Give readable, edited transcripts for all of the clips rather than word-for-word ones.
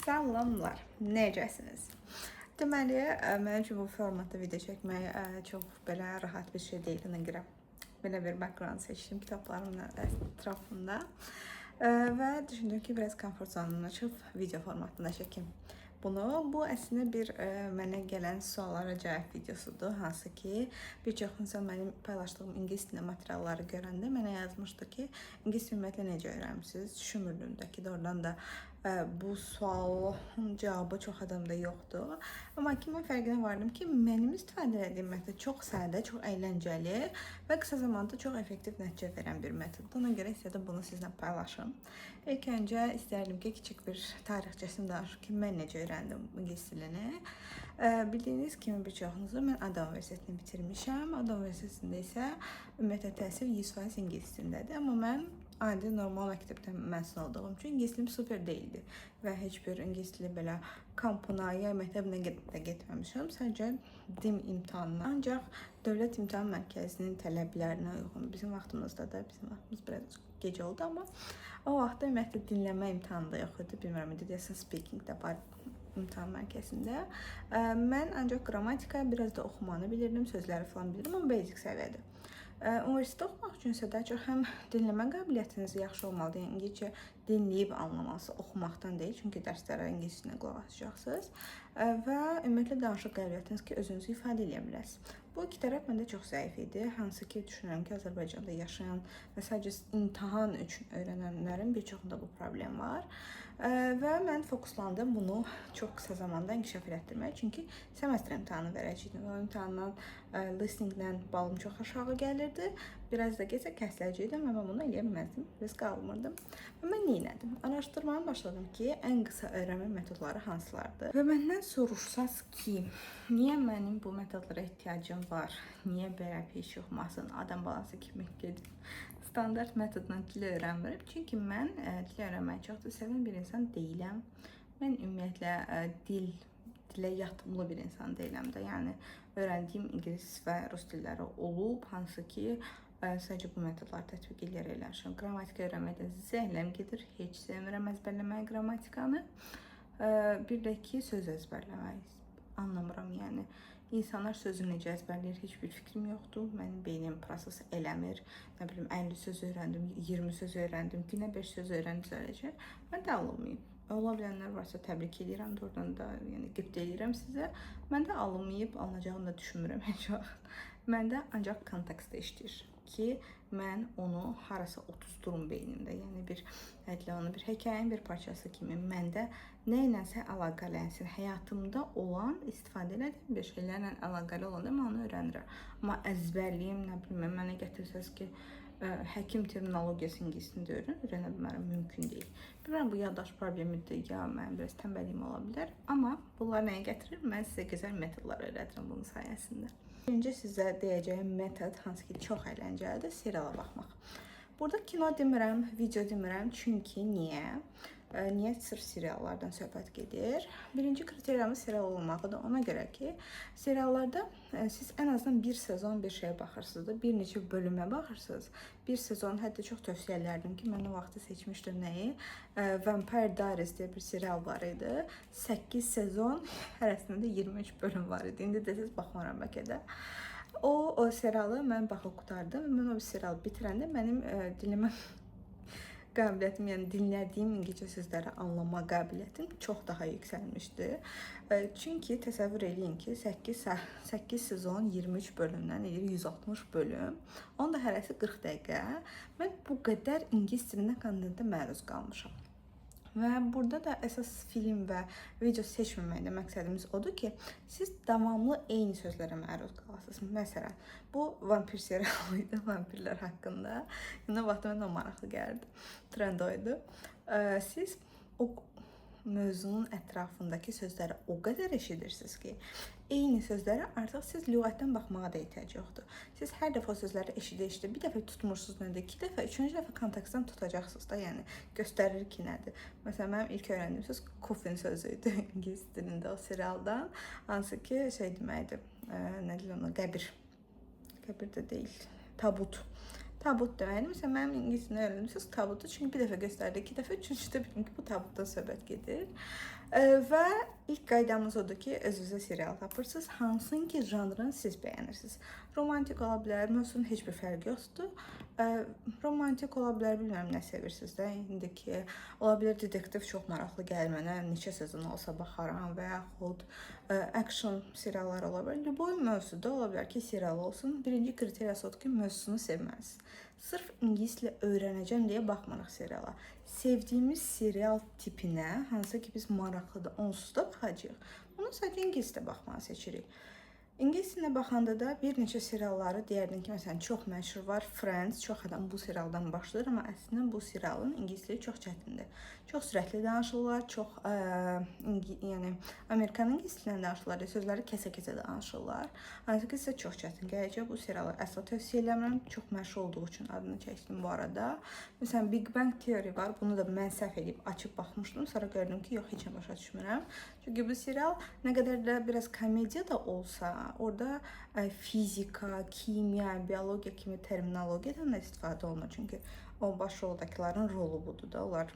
Salamlar, necəsiniz? Deməli, mənim üçün bu formatda video çəkmək çox belə rahat bir şey deyil. Ona görə belə bir background seçdim kitablarımın ətrafında. Və düşündüm ki, biraz komfort zonumdan çıxıb video formatında çəkim bunu. Bu əslində bir mənə gələn suallara cavab videosudur. Hansı ki, bir çox insan mənim paylaşdığım ingilis dili materialları görəndə mənə yazmışdı ki, ingilis dili ümumiyyətlə necə öyrənmisiniz? Düşünmürdüm də ki, doğrudan da bu sualın cavabı çox adamda yoxdur. Amma ki, mən fərqinə vardım ki, mənim istifadə etdiyim metod çox sadə, çox əyləncəli və qısa zamanda çox effektiv nəticə verən bir metoddur. Ona görə istədim bunu sizinlə paylaşım. İlk öncə istərdim ki, kiçik bir tarixçəsini danışım ki, mən necə öyrəndim ingilis dilini. Bildiyiniz kimi bir çoxunuzu mən Adam Universitetini bitirmişəm. Adam Universitetində isə ümumiyyətlə təhsil 100% ingilis dilindədir. Amma mən adi normal məktəbdən məzun olduğum üçün ingilis dilim super deyildi və heç bir ingilis dili belə kampına ya məktəbinə də getməmişəm. Sadəcə dim imtahanına. Ancaq Dövlət İmtahan Mərkəzinin tələblərinə uyğun bizim vaxtımızda da, bizim vaxtımız biraz gec oldu, amma o vaxtda ümumiyyətlə dinləmə imtahanı da yox idi. Bilmirəm, deyəsən speaking də var imtahan mərkəzində. Mən ancaq qrammatika, biraz da oxumanı bilirdim, sözləri falan bilirdim, amma basic səviyyədə. Universitetdə oxumaq üçün isə daha çox həm dinləmə qabiliyyətiniz yaxşı olmalıdır. Yəni İngiliscə dinləyib anlaması, oxumaqdan deyil, çünki dərslərə ingilis dilində qulaq asacaqsınız. Və ümumiyyətlə danışıq qabiliyyətiniz ki, özünüzü ifadə edə biləsiniz. Bu iki tərəf məndə çox zəif idi. Hansı ki, düşünürəm ki, Azərbaycanda yaşayan və sadəcə imtahan üçün öyrənənlərin bir çoxunda bu problem var. Və mən fokuslandım bunu çox qısa zamanda inkişaf etdirməyə. Çünki semestr imtahanı verəcəydim. O imtahandan listeninglə balım çox aşağı gəlirdi. Biraz da keçsə kəsiləcəkdim, amma bunu eləyə bilməzdim. Risk almırdım. Və mən nə etdim? Araşdırmaya başladım ki, ən qısa öyrənmə metodları hansılardır? Və məndən soruşsaz ki, niyə mənim bu metodlara ehtiyacım var? Niyə belə bir iş yoxmasın? Adam balası kimi gedib standart metodla dil öyrənmirəm. Çünki mən dil öyrənməyi çox da sevən bir insan deyiləm. Mən ümumiyyətlə dilə yatımlı bir insan deyiləm də. Yəni öyrəndiyim ingilis və rus dilləri olub, hansı ki, sadəcə bu metodları tətbiq edərək öyrənmişəm. Qrammatika öyrənməkdən zəhləm gedir. Heç sevmirəm əzbərləməyi qrammatikanı. Bir də ki, söz əzbərləməyi anlamıram. Yəni insanlar sözü necə əzbərləyir, heç bir fikrim yoxdur. Mənim beynim proses eləmir. Nə bilim, 50 söz öyrəndim, 20 söz öyrəndim, günə 5 söz öyrəndim sadəcə. Mən də alınmayıb. Ola bilənlər varsa təbrik edirəm, doğrudan da, yəni qibtə edirəm sizə. Məndə alınmayıb, alınacağını da düşünmürəm heç vaxt. Məndə ancaq kontekstdə işləyir ki, mən onu harasa otuzdurum beynimdə. Yəni bir hekayənin bir parçası kimi məndə nə ilənsə əlaqələnsin. Həyatımda olan, istifadə etdiyim bir şeylərlə əlaqəli olanda mən onu öyrənirəm. Amma əzbərliyim, nə bilim, mənə gətirsəz ki, həkim terminologiyası ingilisində öyrənə bilmərəm, mümkün deyil. Bilmirəm, bu yaddaş problemidir, ya mənim biraz tənbəliyim ola bilər. Amma bunlar nəyə gətirir? Mən sizə gözəl metodlar öyrədirəm bunun sayəsində. Birinci sizə deyəcəyim metod, hansı ki, çox əyləncəlidir, seriala baxmaq. Burada kino demirəm, video demirəm, çünki niyə? Niyə sırf seriallardan söhbət gedir? Birinci kriteriyamız serial olmaqdır. Ona görə ki, seriallarda siz ən azından bir sezon bir şeyə baxırsınız da, bir neçə bölümə baxırsınız. Bir sezon, hətta çox tövsiyə edərdim ki, mən o vaxtı seçmişdim nəyi? Vampire Diaries deyə bir serial var idi. 8 sezon, hərəsində də 23 bölüm var idi. İndi desəz baxmaram bəlkə də. O serialı mən baxıb qurtardım. Mən o serialı bitirəndə mənim dilimə qabiliyyətim, yəni dinlədiyim İngilizcə sözləri anlama qabiliyyətim çox daha yüksəlmişdi. Çünki təsəvvür edin ki, 8 sezon 23 bölümdən edir 160 bölüm. Onun da hərəsi 40 dəqiqə. Mən bu qədər ingilis dilində kontentə məruz qalmışam. Və burada da əsas film və video seçməməkdə məqsədimiz odur ki, siz davamlı eyni sözlərə məruz qalasınız. Məsələn, bu vampir serialı idi, vampirlər haqqında. Yəni, o vaxt mənə maraqlı gəldi, trend o idi. Siz o mövzunun ətrafındakı sözləri o qədər eşidirsiniz ki, eyni sözlərə artıq siz lüğətdən baxmağa da ehtiyac yoxdur. Siz hər dəfə o sözləri eşidə, bir dəfə tutmursunuz nədir, 2 dəfə, 3-cü dəfə kontekstdən tutacaqsınız da, yəni göstərir ki, nədir. Məsələn, mənim ilk öyrəndiyim söz coffin sözü idi ingilis dilində o serialdan, hansı ki, şey deməkdir, nə deyil ona, qəbir də deyil, tabut Tabut deməkdir. Məsələn, mənim ingilis dilini öyrənmişsiniz tabutu. Çünki bir dəfə göstərdi, iki dəfə, üçüncüdə bildim ki, bu tabutdan söhbət gedir. Və ilk qaydamız odur ki, özünüzə serial tapırsınız. Hansınki janrını siz bəyənirsiniz. Romantik ola bilər, mövzusunun heç bir fərqi yoxdur. Romantik ola bilər, bilmirəm nə sevirsiniz də. İndiki ola bilər detektiv çox maraqlı gəlir mənə. Neçə sezon olsa baxaram və yaxud action seriallar ola bilər. Любой mövzuda ola bilər ki, serial olsun. Birinci kriteriyası odur ki, mövzusunu sevməlisiniz. Sırf ingiliscə öyrənəcəm deyə baxmırıq seriala. Sevdiyimiz serial tipinə, hansı ki biz maraqlıdır, onsuz da baxacağıq. Onu sadəcə ingiliscə baxmağı seçirik. İngilis dilinə baxanda da bir neçə serialları deyərdim ki, məsələn, çox məşhur var. Friends, çox adam bu serialdan başlayır, amma əslində bu serialın ingilis dili çox çətindir. Çox sürətli danışırlar, çox yəni Amerikanın ingilis dilindən danışırlar, sözləri kəsə-kəsə danışırlar. Hansı ki, sizə çox çətin gələcək. Bu serialı əsla tövsiyə eləmirəm. Çox məşhur olduğu üçün adını çəkdim bu arada. Məsələn, Big Bang Theory var. Bunu da mən səhv edib açıb baxmışdım. Sonra gördüm ki, yox, heç nə başa düşmürəm. Çünki bu serial nə qədər də biraz komediya da olsa, orada fizika, kimya, biologiya kimi terminologiyadan da istifadə olunur. Çünki o başroldakıların rolu budur da, onlar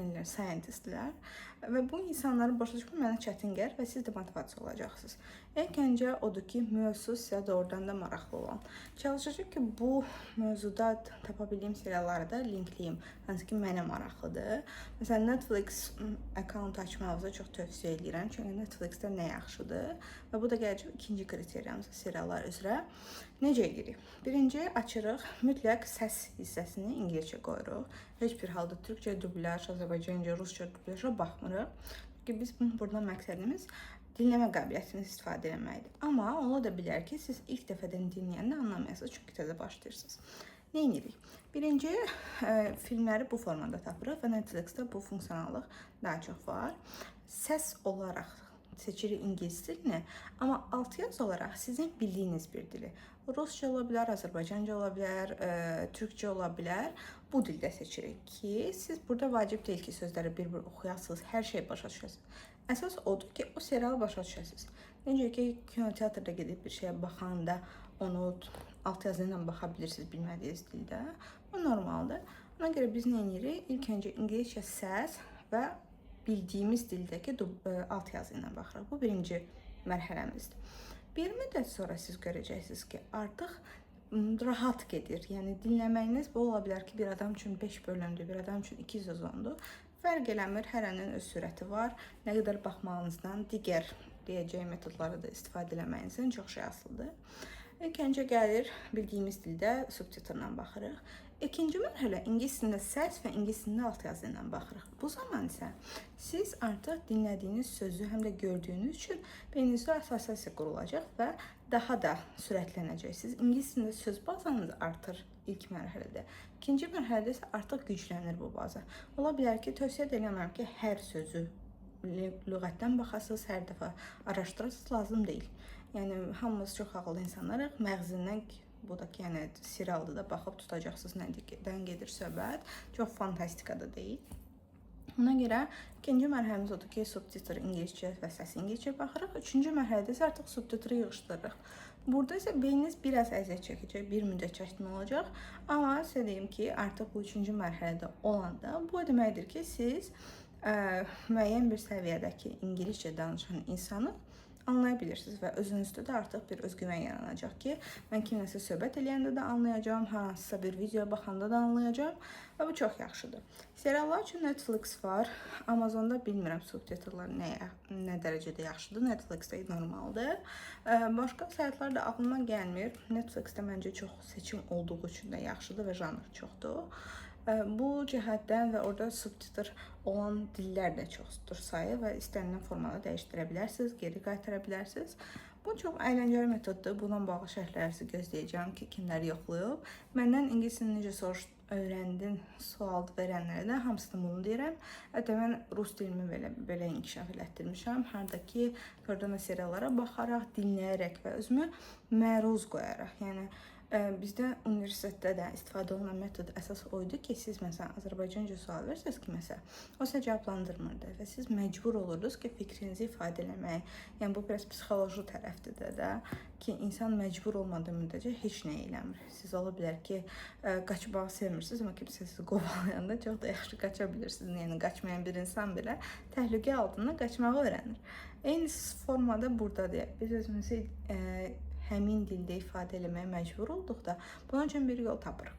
scientistlər və bu insanları başa düşmək mənə çətin gəlir və siz də motivasiya olacaqsınız. İlk öncə odur ki, mövzu sizə doğrudan da maraqlı olan. Çalışacağım ki, bu mövzuda tapa bildiyim serialları da linkləyim, hansı ki, mənə maraqlıdır. Məsələn, Netflix account açmağınızı çox tövsiyə edirəm, çünki Netflixdə nə yaxşıdır və bu da gələcək ikinci kriteriyamız seriallar üzrə. Necə edirik? Birinci açırıq, mütləq səs hissəsini ingiliscə qoyuruq. Heç bir halda türkcə dublyaj, azərbaycanca, rusca dublyaja baxmırıq. Çünki biz burada məqsədimiz dinləmə qabiliyyətini istifadə etməkdir. Amma ola da bilər ki, siz ilk dəfədən dinləyəndə anlamayasınız, çünki təzə başlayırsınız. Nə edirik? Birinci, filmləri bu formada tapırıq və Netflixdə bu funksionallıq daha çox var. Səs olaraq seçirik ingilis dilini, amma altyazı olaraq sizin bildiyiniz bir dili. Rusca ola bilər, Azərbaycanca ola bilər, Türkçə ola bilər. Bu dildə seçirik ki, siz burada vacib deyil ki, sözləri bir-bir oxuyasınız, hər şey başa düşəsiniz. Əsas odur ki, o serialı başa düşəsiniz. Necə ki, kinoteatrda gedib bir şeyə baxanda onu altyazı ilə baxa bilirsiniz bilmədiyiniz dildə. Bu normaldır. Ona görə biz nə edirik? İlk öncə ingiliscə səs və bildiyimiz dildəki altyazı ilə baxırıq. Bu birinci mərhələmizdir. Bir müddət sonra siz görəcəksiniz ki, artıq rahat gedir. Yəni dinləməyiniz bu ola bilər ki, bir adam üçün 5 bölümdür, bir adam üçün 2 sezondur. Fərq eləmir, hərənin öz sürəti var. Nə qədər baxmağınızdan digər deyəcək metodları da istifadə eləməyinizdən çox şey asılıdır. İlk öncə gəlir, bildiyimiz dildə subtitrla baxırıq. İkinci mərhələ ingilis dilində səs və ingilis dilində altyazı ilə baxırıq. Bu zaman isə siz artıq dinlədiyiniz sözü həm də gördüyünüz üçün beyninizdə assosiasiya qurulacaq və daha da sürətlənəcəksiniz. İngilis dilində söz bazanız artır ilk mərhələdə. İkinci mərhələdə isə artıq güclənir bu baza. Ola bilər ki, tövsiyə edirəm ki, hər sözü lüğətdən baxasınız, hər dəfə araşdırasınız, lazım deyil. Yəni, hamımız çox ağıllı insanlarıq, məğzindən bu da ki, yəni serialda da baxıb tutacaqsınız nədən gedir söhbət. Çox fantastika da deyil. Ona görə ikinci mərhələmiz odur ki, subtitr ingiliscə və səs ingiliscə baxırıq. Üçüncü mərhələdə isə artıq subtitri yığışdırırıq. Burada isə beyniniz biraz əziyyət çəkəcək, bir müddət çətin olacaq. Amma sizə deyim ki, artıq bu üçüncü mərhələdə olanda bu deməkdir ki, siz müəyyən bir səviyyədəki ingiliscə danışan insanı anlaya bilirsiniz və özünüzdə də artıq bir özgüvən yaranacaq ki, mən kimləsə söhbət eləyəndə də anlayacağam, hansısa bir videoya baxanda da anlayacağam və bu çox yaxşıdır. Seriallar üçün Netflix var, Amazonda bilmirəm subtitrlar nə dərəcədə yaxşıdır, Netflixdə normaldır. Başqa saytlar da ağlıma gəlmir, Netflixdə məncə çox seçim olduğu üçün də yaxşıdır və janr çoxdur. Bu cəhətdən və orada subtitr olan dillər də çoxdur sayı və istənilən formada dəyişdirə bilərsiniz, geri qaytara bilərsiniz. Bu çox əyləncəli metoddur. Bununla bağlı şərhlərinizi gözləyəcəm ki, kimləri yoxlayıb. Məndən ingilis dilini necə öyrəndin sual verənlərə də hamısını bunu deyirəm. Hətta mən rus dilimi belə inkişaf elətdirmişəm. Hardakı gördüyüm seriallara baxaraq, dinləyərək və özümü məruz qoyaraq. Yəni Bizdə universitetdə də istifadə olunan metod əsas oydu ki, siz məsələn Azərbaycanca sual verirsiniz kiməsə, o sizə cavablandırmırdı və siz məcbur olurdunuz ki, fikrinizi ifadə eləməyə. Yəni bu biraz psixoloji tərəfdir də ki, insan məcbur olmadığı müddətcə heç nə eləmir. Siz ola bilər ki, qaçmağı sevmirsiniz, amma kimsə sizi qovalayanda çox da yaxşı qaça bilirsiniz. Yəni qaçmayan bir insan belə təhlükə altında qaçmağı öyrənir. Eyni formada burdadır. Biz özümüzü həmin dildə ifadə eləməyə məcbur olduqda bunun üçün bir yol tapırıq.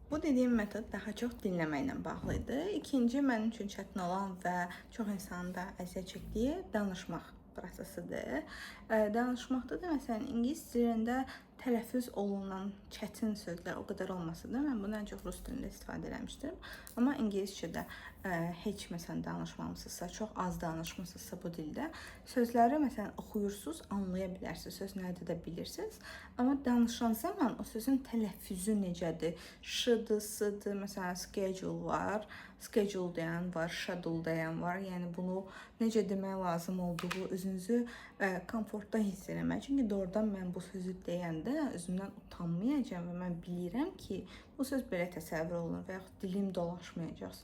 Bu dediyim metod daha çox dinləməklə bağlı idi. İkinci mənim üçün çətin olan və çox insanın da əziyyət çəkdiyi danışmaq prosesidir. Danışmaqda da məsələn ingilis dilində tələffüz olunan çətin sözlər o qədər olmasa da mən bunu ən çox rus dilində istifadə eləmişdim. Amma ingiliscədə heç məsələn danışmamısınızsa, çox az danışmısınızsa bu dildə sözləri məsələn oxuyursunuz, anlaya bilərsiniz, söz nədir də bilirsiniz. Amma danışan zaman o sözün tələffüzü necədir? Ş-dır, s-dır, məsələn schedule var, schedule deyən var, schedule deyən var. Yəni bunu necə demək lazım olduğu özünüzü komfortda hiss eləmək. Çünki doğrudan mən bu sözü deyəndə özümdən utanmayacağam və mən bilirəm ki, bu söz belə təsəvvür olunur və yaxud dilim dolaşmayacaq.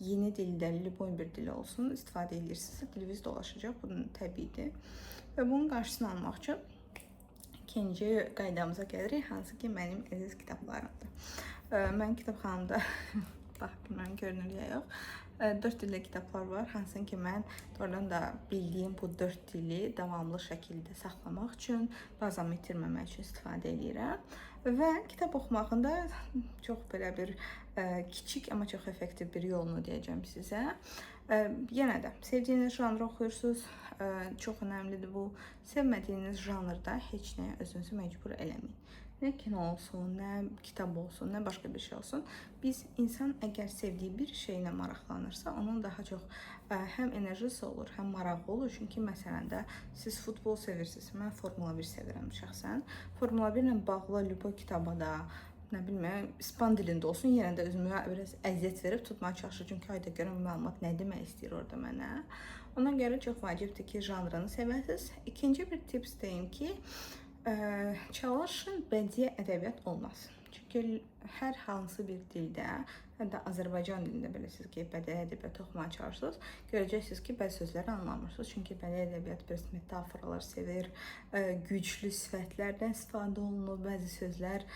Yeni dildə, liboy bir dil olsun, istifadə edirsinizsə diliniz dolaşacaq. Bu təbiidir. Və bunun qarşısını almaq üçün ikinci qaydamıza gəlirik, hansı ki mənim əziz kitablarımdır. Mən kitabxanamda bax, bilməm görünür ya yox. 4 dildə kitablar var, hansın ki mən oradan da bildiyim bu 4 dili davamlı şəkildə saxlamaq üçün, bazamı itirməmək üçün istifadə edirəm. Və kitab oxumağın da çox belə bir kiçik, amma çox effektiv bir yolunu deyəcəm sizə. Yenə də sevdiyiniz janrı oxuyursunuz, çox önəmlidir bu. Sevmədiyiniz janrda heç nəyə özünüzü məcbur eləməyin. Nə kino olsun, nə kitab olsun, nə başqa bir şey olsun. İnsan əgər sevdiyi bir şeylə maraqlanırsa, onun daha çox həm enerjisi olur, həm marağı olur. Çünki məsələn də siz futbol sevirsiniz, mən Formula 1 sevirəm şəxsən. Formula 1 ilə bağlı liboy kitaba da, nə bilməm, ispan dilində olsun, yenə də özümə biraz əziyyət verib tutmaya çalışır. Çünki ayda görən məlumat nə demək istəyir orada mənə. Ona görə çox vacibdir ki, janrını sevəsiniz. İkinci bir tips deyim ki, çalışın bədii ədəbiyyat olmasın. Çünki hər hansı bir dildə, hətta Azərbaycan dilində belə siz ki, bədii ədəbiyyat oxumaya çalışırsınız, görəcəksiniz ki, bəzi sözləri anlamırsınız. Çünki bədii ədəbiyyat biraz metaforalar sevir, güclü sifətlərdən istifadə olunur. Bəzi sözlər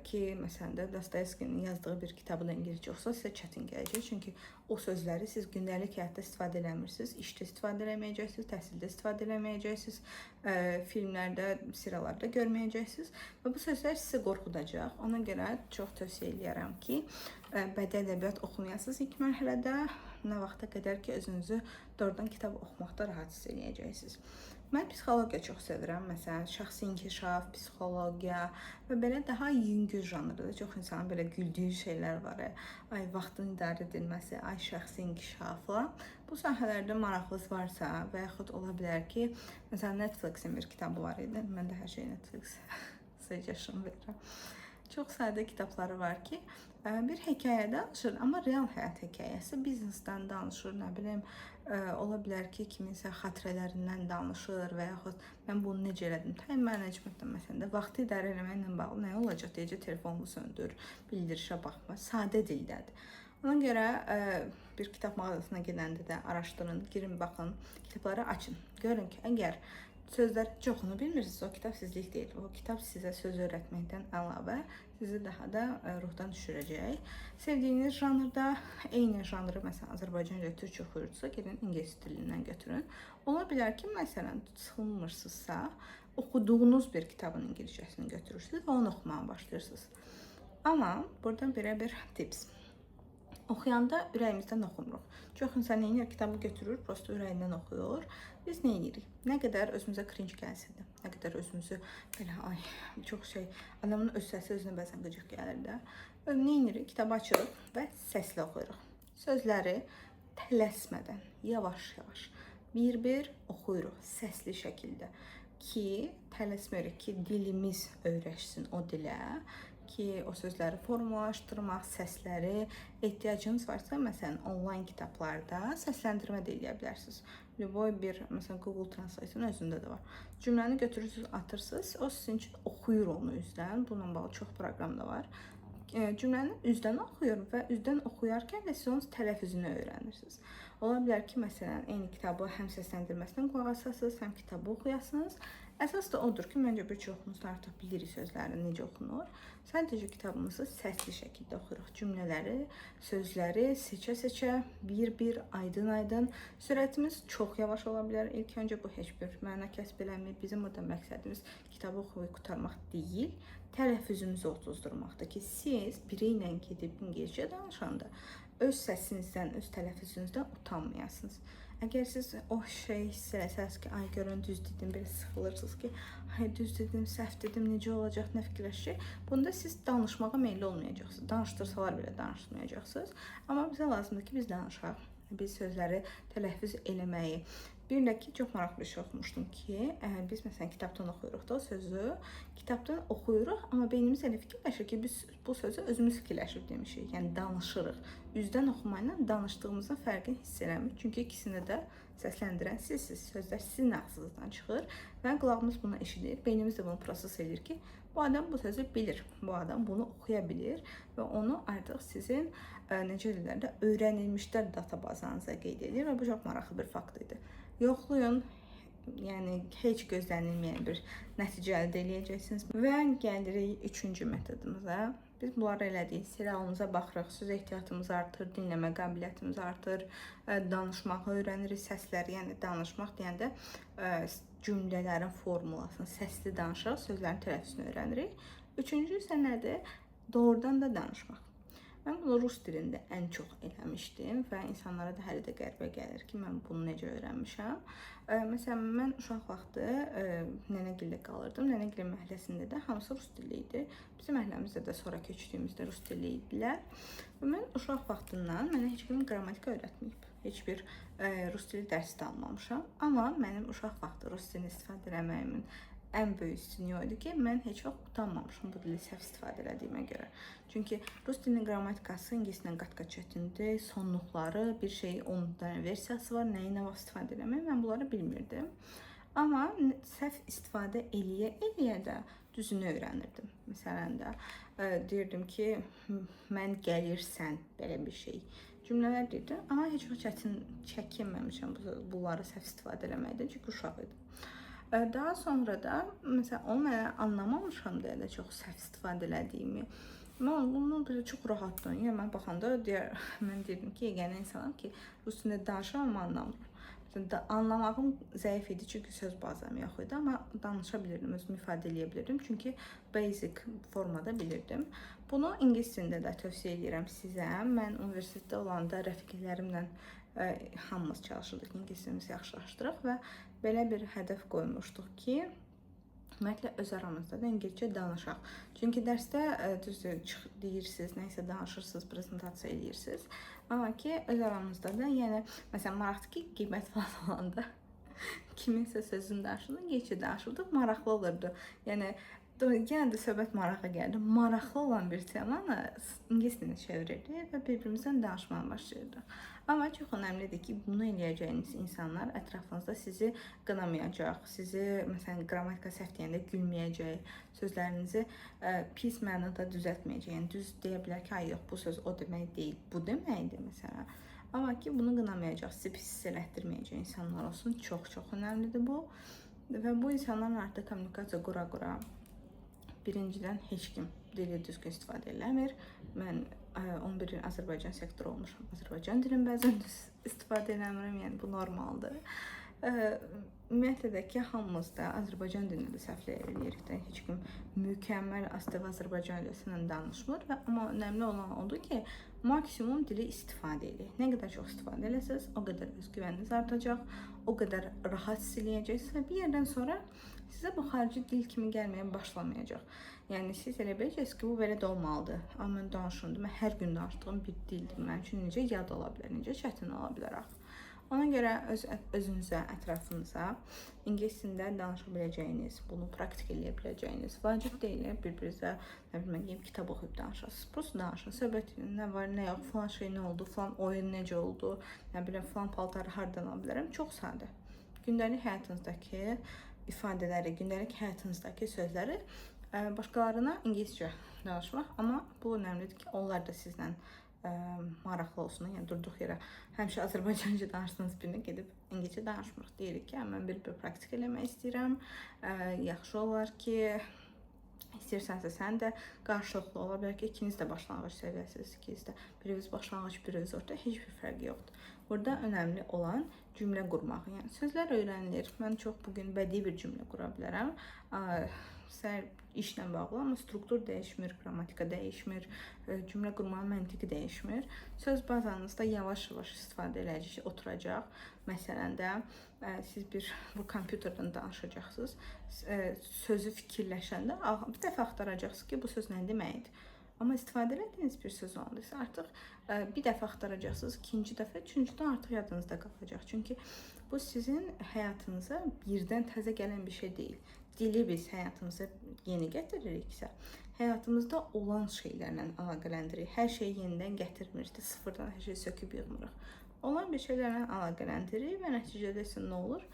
ki, məsələn də Dostoyevskinin yazdığı bir kitabı da ingiliscə olsa sizə çətin gələcək. Çünki o sözləri siz gündəlik həyatda istifadə eləmirsiniz, işdə istifadə eləməyəcəksiniz, təhsildə istifadə eləməyəcəksiniz, filmlərdə, seriallarda görməyəcəksiniz və bu sözlər sizi qorxudacaq. Ona görə çox tövsiyə edirəm ki, bədii ədəbiyyat oxumayasınız ilk mərhələdə, nə vaxta qədər ki, özünüzü doğrudan kitab oxumaqda rahat hiss edəcəksiniz. Mən psixologiya çox sevirəm. Məsələn, şəxsi inkişaf, psixologiya və belə daha yüngül janrda çox insanın belə güldüyü şeylər var. Ay, vaxtın idarə edilməsi, ay, şəxsi inkişafla. Bu sahələrdə maraqınız varsa və yaxud ola bilər ki, məsələn, Netflixin bir kitabı var idi. Mən də hər şey Netflix səcəşim verirəm. Çox sadə kitabları var ki, bir hekayə danışır, amma real həyat hekayəsi, biznesdən danışır, nə bilim, ola bilər ki, kiminsə xatirələrindən danışır və yaxud mən bunu necə elədim, time managementdən məsələn də vaxtı idarə eləməklə bağlı nə olacaq deyəcək, telefonunu söndür, bildirişə baxma, sadə dildədir. Ona görə bir kitab mağazasına gedəndə də araşdırın, girin, baxın, kitabları açın, görün ki, əgər sözlər çoxunu bilmirsiniz, o kitab sizlik deyil. O kitab sizə söz öyrətməkdən əlavə sizi daha da ruhdan düşürəcək. Sevdiyiniz janrda eyni janrı, məsələn, Azərbaycanca, türkçə oxuyursunuzsa, gedin ingilis dilindən götürün. Ola bilər ki, məsələn, sıxılmırsınızsa, oxuduğunuz bir kitabın ingiliscəsini götürürsünüz və onu oxumaya başlayırsınız. Amma burada belə bir tips. Oxuyanda ürəyimizdən oxumuruq. Çox insan neyinir? Kitabı götürür, prosto ürəyindən oxuyur. Biz nə edirik? Nə qədər özümüzə cringe gəlsin də, nə qədər özümüzü belə, ay, çox şey, adamın öz səsi özünə bəzən qıcıq gəlir də. Nə edirik? Kitabı açırıq və səslə oxuyuruq. Sözləri tələsmədən, yavaş-yavaş, bir-bir oxuyuruq səsli şəkildə ki, tələsmirik ki, dilimiz öyrəşsin o dilə, ki, o sözləri formalaşdırmaq, səsləri ehtiyacınız varsa, məsələn, onlayn kitablarda səsləndirmə də edə bilərsiniz. Любой bir, məsələn, Google Translate-in özündə də var. Cümləni götürürsünüz, atırsınız, o sizin üçün oxuyur onu üzdən. Bununla bağlı çox proqram da var. Cümləni üzdən oxuyur və üzdən oxuyarkən də siz onun tələffüzünü öyrənirsiniz. Ola bilər ki, məsələn, eyni kitabı həm səsləndirməsindən qulaq asasınız, həm kitabı oxuyasınız. Əsas da odur ki, məncə bir çoxumuz da artıq bilirik sözlərin necə oxunur. Sadəcə kitabımızı səsli şəkildə oxuyuruq. Cümlələri, sözləri seçə-seçə, bir-bir, aydın-aydın. Sürətimiz çox yavaş ola bilər. İlk öncə bu heç bir məna kəsb eləmir. Bizim burada məqsədimiz kitabı oxuyub qurtarmaq deyil, tələffüzümüzü otuzdurmaqdır ki, siz biri ilə gedib İngiliscə danışanda öz səsinizdən, öz tələffüzünüzdən utanmayasınız. Əgər siz o şey hiss eləsəniz ki, ay görün düz dedim, belə sıxılırsınız ki, ay düz dedim, səhv dedim, necə olacaq, nə fikirləşəcək? Bunda siz danışmağa meyilli olmayacaqsınız. Danışdırsalar belə danışmayacaqsınız. Amma bizə lazımdır ki, biz danışaq. Biz sözləri tələffüz eləməyi. Bir də ki, çox maraqlı bir şey oxumuşdum ki, biz məsələn kitabdan oxuyuruq da o sözü, kitabdan oxuyuruq, amma beynimiz elə fikirləşir ki, biz bu sözü özümüz fikirləşib demişik, yəni danışırıq. Üzdən oxumayla danışdığımızın fərqini hiss eləmir. Çünki ikisini də səsləndirən sizsiniz. Sözlər sizin ağzınızdan çıxır və qulağımız bunu eşidir. Beynimiz də bunu proses edir ki, bu adam bu sözü bilir, bu adam bunu oxuya bilir və onu artıq sizin necə deyirlər də öyrənilmişlər databazanıza qeyd edir və bu çox maraqlı bir fakt idi. Yoxlayın, yəni heç gözlənilməyən bir nəticə əldə edəcəksiniz. Və gəlirik üçüncü metodumuza. Biz bunları elədik, serialımıza baxırıq, söz ehtiyatımız artır, dinləmə qabiliyyətimiz artır, danışmağı öyrənirik, səsləri, yəni danışmaq deyəndə cümlələrin formulasını, səsli danışaraq sözlərin tələffüzünü öyrənirik. Üçüncü isə nədir? Doğrudan da danışmaq. Mən bunu rus dilində ən çox eləmişdim və insanlara da hələ də qəribə gəlir ki, mən bunu necə öyrənmişəm. Məsələn, mən uşaq vaxtı nənəgildə qalırdım. Nənəgilin məhəlləsində də hamısı rus dilli idi. Bizim məhəlləmizdə də sonra köçdüyümüzdə rus dilli idilər. Və mən uşaq vaxtından mənə heç kim qrammatika öyrətməyib. Heç bir rus dili dərsi də almamışam. Amma mənim uşaq vaxtı rus dilini istifadə eləməyimin ən böyük üstünlüyü o idi ki, mən heç vaxt utanmamışım bu dili səhv istifadə elədiyimə görə. Çünki rus dilinin qrammatikası ingilisdən qat-qat çətindir, sonluqları, bir şeyi 10 dənə versiyası var, nəyi nə vaxt istifadə eləmək, mən bunları bilmirdim. Amma səhv istifadə eləyə də düzünü öyrənirdim. Məsələn də deyirdim ki, mən gəlirsən, belə bir şey. Cümlələr deyirdim, amma heç vaxt çətin çəkinməmişəm bunları səhv istifadə eləməkdən, çünki uşaq idim. Daha sonra da, məsələn, onu mənə anlamamışam deyə də çox səhv istifadə elədiyimi. Mən bunu belə çox rahatdım. Yəni, mən baxanda mən deyirdim ki, yeganə insanam ki, rus dilində danışıram, amma anlamıram. Anlamağım zəif idi, çünki söz bazam yox idi, amma danışa bilirdim, özümü ifadə edə bilirdim, çünki basic formada bilirdim. Bunu ingilis dilində də tövsiyə edirəm sizə. Mən universitetdə olanda rəfiqələrimlə hamımız çalışırdıq, ingilis dilimizi yaxşılaşdırıq və belə bir hədəf qoymuşduq ki, ümumiyyətlə öz aramızda da ingiliscə danışaq. Çünki dərsdə düzdür, deyirsiniz, nəysə danışırsınız, prezentasiya edirsiniz. Amma ki, öz aramızda da, yəni, məsələn, maraqdır ki, qiymət falan olanda kiminsə sözünü danışırdıq, ingiliscə danışırdıq, maraqlı olurdu. Yəni, yenə də söhbət marağa gəldi. Maraqlı olan bir temanı ingilis dilinə çevirirdik və bir-birimizdən danışmağa başlayırdıq. Amma çox önəmlidir ki, bunu eləyəcəyiniz insanlar ətrafınızda sizi qınamayacaq, sizi, məsələn, qrammatika səhv deyəndə gülməyəcək, sözlərinizi pis mənada düzəltməyəcək. Yəni, düz deyə bilər ki, ay yox, bu söz o demək deyil, bu deməkdir, məsələn. Amma ki, bunu qınamayacaq, sizi pis hiss elətdirməyəcək insanlar olsun. Çox-çox önəmlidir bu. Və bu insanlarla artıq kommunikasiya qura-qura birincidən heç kim dili düzgün istifadə eləmir. Mən 11 il Azərbaycan sektoru olmuşam. Azərbaycan dilini bəzən düz istifadə eləmirəm, yəni bu normaldır. Ümumiyyətlə də ki, hamımız da Azərbaycan dilində səhvlər eləyirik də. Heç kim mükəmməl astiv Azərbaycan dilisindən danışmır və amma önəmli olan odur ki, maksimum dili istifadə edək. Nə qədər çox istifadə eləsəz, o qədər özgüvəniniz artacaq, o qədər rahat hiss eləyəcəksiniz və bir yerdən sonra sizə bu xarici dil kimi gəlməyə başlamayacaq. Yəni, siz elə biləcəksiniz ki, bu belə də olmalıdır. Amma mən danışırdım, mən hər gün danışdığım bir dildir. Mənim üçün necə yad ola bilər, necə çətin ola bilər axı. Ona görə özünüzə, ətrafınıza ingilis dilində danışa biləcəyiniz, bunu praktik eləyə biləcəyiniz, vacib deyil bir-birinizə nə bilməyim kitab oxuyub danışasınız. Prosta danışın. Söhbət nə var, nə yox, falan şey nə oldu, falan oyun necə oldu, nə bilim falan paltarı hardan ala bilərəm. Çox sadə. Gündəlik həyatınızdakı ifadələri, gündəlik həyatınızdakı sözləri başqalarına ingiliscə danışmaq, amma bu önəmlidir ki, onlar da sizlə maraqlı olsun. Yəni durduq yerə həmişə Azərbaycanca danışdığınız birinə gedib ingiliscə danışmırıq. Deyirik ki, mən bir praktik eləmək istəyirəm. Yaxşı olar ki, İstəyirsənsə sən də qarşılıqlı ola bilər ki, ikiniz də başlanğıc səviyyəsiniz, ikiniz də biriniz başlanğıc, biriniz orta, heç bir fərqi yoxdur. Burada önəmli olan cümlə qurmaq. Yəni sözlər öyrənilir. Mən çox bugün bədii bir cümlə qura bilərəm. Səhər işlə bağlı, amma struktur dəyişmir, qrammatika dəyişmir, cümlə qurma məntiqi dəyişmir. Söz bazanızda yavaş-yavaş istifadə edəcək, oturacaq. Məsələn də siz bu kompüterdən danışacaqsınız. Sözü fikirləşəndə bir dəfə axtaracaqsınız ki, bu söz nə deməkdir. Amma istifadə etdiyiniz bir söz olunduysa, artıq bir dəfə axtaracaqsınız, ikinci dəfə, üçüncüdən artıq yadınızda qalacaq. Çünki bu sizin həyatınıza birdən təzə gələn bir şey deyil. Dili biz həyatımıza yeni gətiririksə, həyatımızda olan şeylərlə əlaqələndiririk. Hər şeyi yenidən gətirmirik, sıfırdan hər şeyi söküb yığmırıq. Olan bir şeylərlə əlaqələndiririk və nəticədə isə nə olur?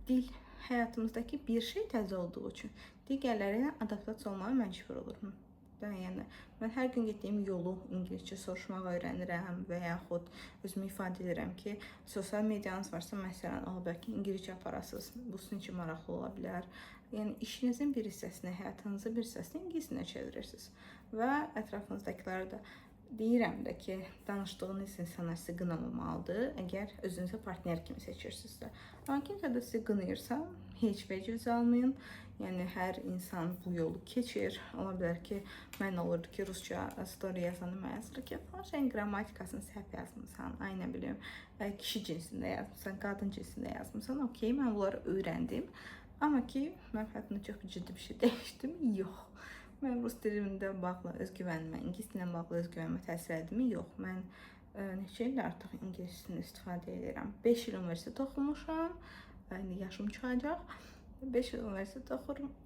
Dil həyatımızdakı bir şey təzə olduğu üçün digərləri ilə adaptasiya olmağa məcbur olurum. Yəni mən hər gün getdiyim yolu ingiliscə soruşmaq öyrənirəm və yaxud özümü ifadə edirəm ki, sosial medianız varsa, məsələn, bəlkə ingiliscə aparasınız, bu sizin üçün maraqlı ola bilər. Yəni işinizin bir hissəsini, həyatınızın bir hissəsini ingiliscə çevirirsiniz və ətrafınızdakilərə də deyirəm də ki, danışdığınız insanlar sizi qınamamalıdır, əgər özünüzə partner kimi seçirsinizsə. Amma kimsə də sizi qınayırsa, heç veciz almayın. Yəni hər insan bu yolu keçir. Ola bilər ki, mən olurdu ki, rusca story yazanda mən yazırdı ki, falan şeyin qrammatikasını səhv yazmısan, ay nə bilim, kişi cinsində yazmısan, qadın cinsində yazmısan. Okey, mən bunları öyrəndim. Amma ki, mən həyatımda çox ciddi bir şey dəyişdim. Yox. Mən rus dilimdə bağlı özgüvənimə, ingilis dilinə bağlı özgüvənimə təsir edimi? Yox. Mən neçə il artıq ingilis dilini istifadə edirəm. 5 il universitet oxumuşam. İndi yaşım çıxacaq. 5 il universitet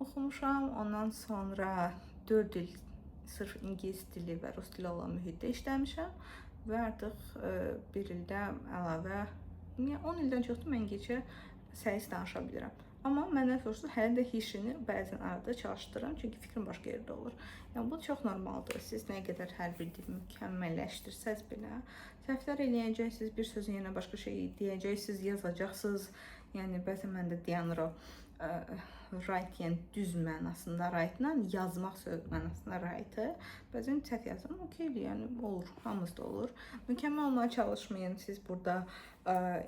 oxumuşam. Ondan sonra 4 il sırf ingilis dili və rus dili olan mühitdə işləmişəm. Və artıq bir ildə əlavə, 10 ildən çoxdur mən ingiliscə səlis danışa bilirəm. Amma məndən soruşsunuz, hələ də hirşini bəzən arada çalışdırıram, çünki fikrim başqa yerdə olur. Yəni, bu çox normaldır. Siz nə qədər hər bir dil mükəmməlləşdirsəz belə, səhvlər eləyəcəksiniz, bir sözün yerine başqa şey deyəcəksiniz, yazacaqsınız. Yəni, bəzən mən də dayanıram, write, yəni düz mənasında write-la, yazmaq mənasında write-ı. Bəzən səhv yazıram, okeydir, yəni olur, hamımızda olur. Mükəmməl olmaya çalışmayın, siz burada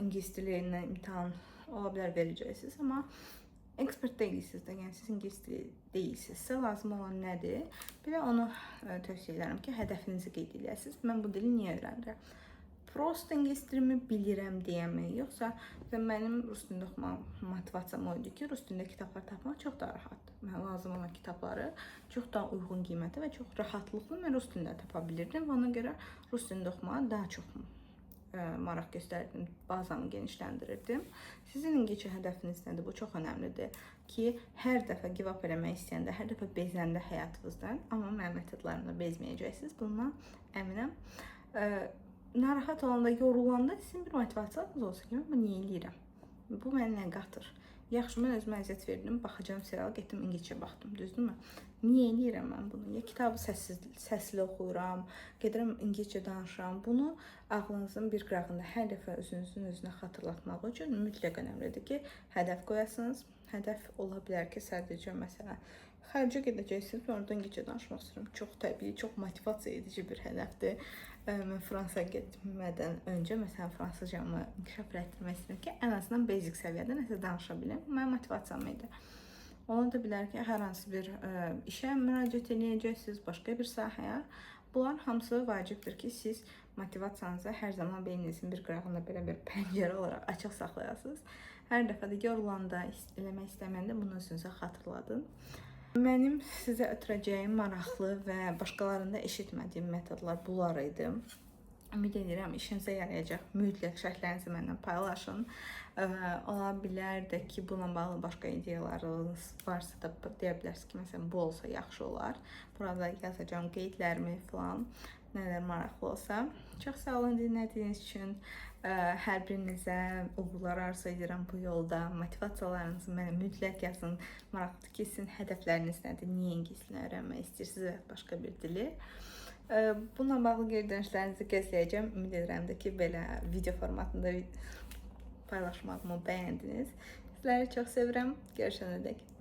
ingilis dili ilə imtahan ola bilər verəcəksiniz, amma ekspert deyilsiniz də, yəni siz ingilis dili deyilsinizsə, lazım olan nədir? Bir də onu tövsiyə edirəm ki, hədəfinizi qeyd edəsiniz. Mən bu dili niyə öyrənirəm? Prosta ingilis dilimi bilirəm deyəmi? Yoxsa mənim rus dilində oxuma motivasiyam oydu ki, rus dilində kitablar tapmaq çox daha rahatdır. Mən lazım olan kitabları çox daha uyğun qiymətə və çox rahatlıqla mən rus dilində tapa bilirdim və ona görə rus dilində oxumağa daha çox maraq göstərdim, bazamı genişləndirirdim. Sizin ingiliscə hədəfiniz nədir? Bu çox önəmlidir ki, hər dəfə give up eləmək istəyəndə, hər dəfə bezəndə həyatınızdan, amma mənim metodlarımla bezməyəcəksiniz. Bundan əminəm. Narahat olanda, yorulanda sizin bir motivasiyanız olsa ki, mən bunu niyə eləyirəm? Bu mənə nə qatır? Yaxşı, mən özümə əziyyət verdim, baxacağım seriala, getdim İngilizcə baxdım, düzdürmü? Niyə eləyirəm mən bunu? Ya kitabı səsli oxuyuram, gedirəm İngilizcə danışıram. Bunu ağlınızın bir qırağında hər dəfə özünə xatırlatmaq üçün mütləq önəmlidir ki, hədəf qoyasınız. Hədəf ola bilər ki, sadəcə məsələn, xərcə gedəcəksiniz, orada İngilizcə danışmaq istəyirəm. Çox təbii, çox motivasiya edici bir hədəfdir. Mən Fransaya getmədən öncə, məsələn, fransızcamı inkişaf etdirmək istəyirəm ki, ən azından basic səviyyədə nəsə danışa bilim. Mənim motivasiyam idi. Ola da bilər ki, hər hansı bir işə müraciət edəcəksiniz, başqa bir sahəyə. Bunlar hamısı vacibdir ki, siz motivasiyanızı hər zaman beyninizin bir qırağında belə bir pəncərə olaraq açıq saxlayasınız. Hər dəfə də yorulanda, eləmək istəməyəndə bunu özünüzə xatırladın. Mənim sizə ötürəcəyim maraqlı və başqalarında eşitmədiyim metodlar bunlar idi. Ümid edirəm işinizə yarayacaq. Mütləq şərhlərinizi mənimlə paylaşın. Ola bilər də ki, bununla bağlı başqa ideyalarınız varsa da deyə bilərsiniz ki, məsələn, bu olsa yaxşı olar. Burada yazacağım qeydlərimi falan, nələr maraqlı olsa. Çox sağ olun dinlədiyiniz üçün. Hər birinizə uğurlar arzu edirəm bu yolda. Motivasiyalarınızı mənə mütləq yazın. Maraqlıdır ki, sizin hədəfləriniz nədir? Niyə ingiliscə öyrənmək istəyirsiniz və başqa bir dili? Bununla bağlı geri dönüşlərinizi gözləyəcəm. Ümid edirəm də ki, belə video formatında paylaşmağımı bəyəndiniz. Sizləri çox sevirəm. Görüşənədək.